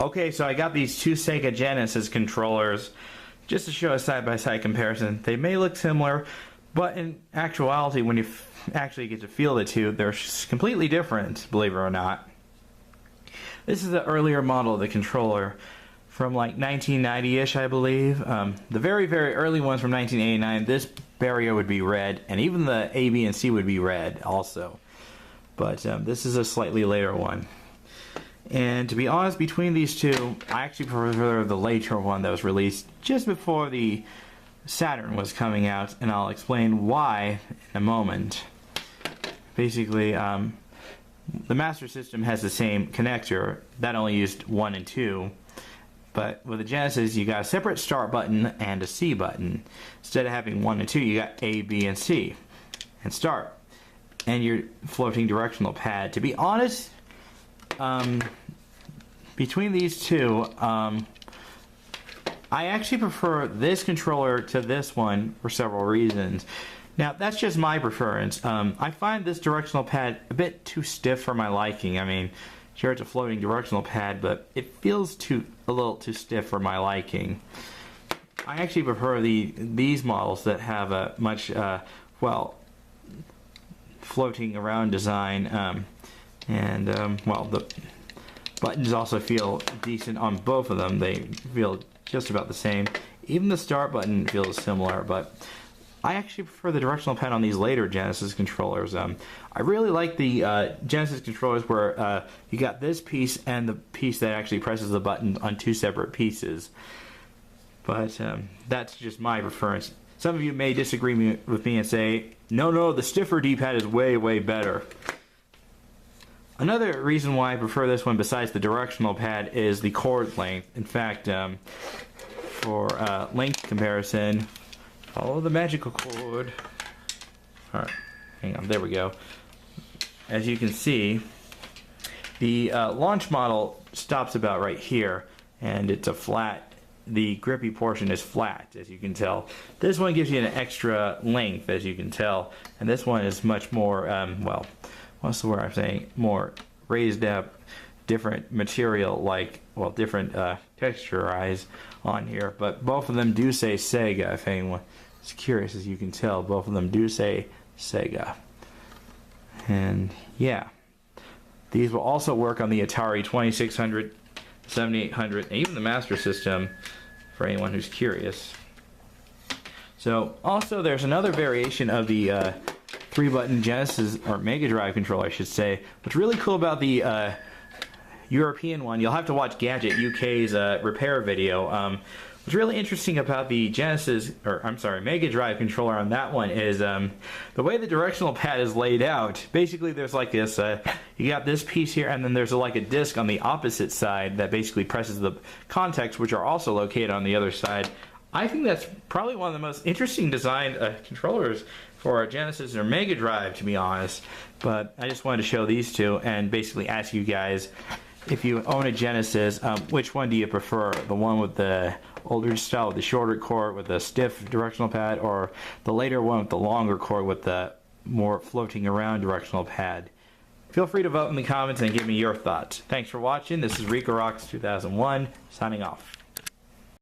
Okay, so I got these two Sega Genesis controllers just to show a side-by-side comparison. They may look similar, but in actuality, when you actually get to feel the two, they're completely different, believe it or not. This is the earlier model of the controller from like 1990-ish, I believe. The very, very early ones from 1989, this barrier would be red, and even the A, B, and C would be red also. But this is a slightly later one. And to be honest, between these two, I actually prefer the later one that was released just before the Saturn was coming out, and I'll explain why in a moment. Basically, the Master System has the same connector. That only used 1 and 2. But with the Genesis, you got a separate start button and a C button. Instead of having 1 and 2, you got A, B, and C. And start. And your floating directional pad. To be honest, between these two, I actually prefer this controller to this one for several reasons. Now, that's just my preference. I find this directional pad a bit too stiff for my liking. I mean, sure, it's a floating directional pad, but it feels a little too stiff for my liking. I actually prefer these models that have a much, well, floating around design, well, the buttons also feel decent on both of them. They feel just about the same. Even the start button feels similar, but I actually prefer the directional pad on these later Genesis controllers. I really like the Genesis controllers where you got this piece and the piece that actually presses the button on two separate pieces. But that's just my preference. Some of you may disagree with me and say, no, the stiffer D-pad is way, way better. Another reason why I prefer this one besides the directional pad is the cord length. In fact, for length comparison, follow the magical cord. Alright, hang on, there we go. As you can see, the launch model stops about right here, and it's a flat. The grippy portion is flat, as you can tell. This one gives you an extra length, as you can tell, and this one is much more, well, what's the word I'm saying? More raised up, different material, like, well, different texturized on here. But both of them do say Sega. If anyone is curious, as you can tell, both of them do say Sega. And yeah, these will also work on the Atari 2600, 7800, and even the Master System, for anyone who's curious. So also there's another variation of the 3-button Genesis, or Mega Drive controller I should say. What's really cool about the European one, you'll have to watch Gadget UK's repair video. What's really interesting about the Genesis, or I'm sorry, Mega Drive controller on that one is the way the directional pad is laid out. Basically there's like this, you got this piece here, and then there's like a disc on the opposite side that basically presses the contacts, which are also located on the other side. I think that's probably one of the most interesting designed controllers for Genesis or Mega Drive, to be honest. But I just wanted to show these two and basically ask you guys, if you own a Genesis, which one do you prefer? The one with the older style with the shorter cord with the stiff directional pad, or the later one with the longer cord with the more floating around directional pad? Feel free to vote in the comments and give me your thoughts. Thanks for watching. This is Rico Rocks 2001 signing off.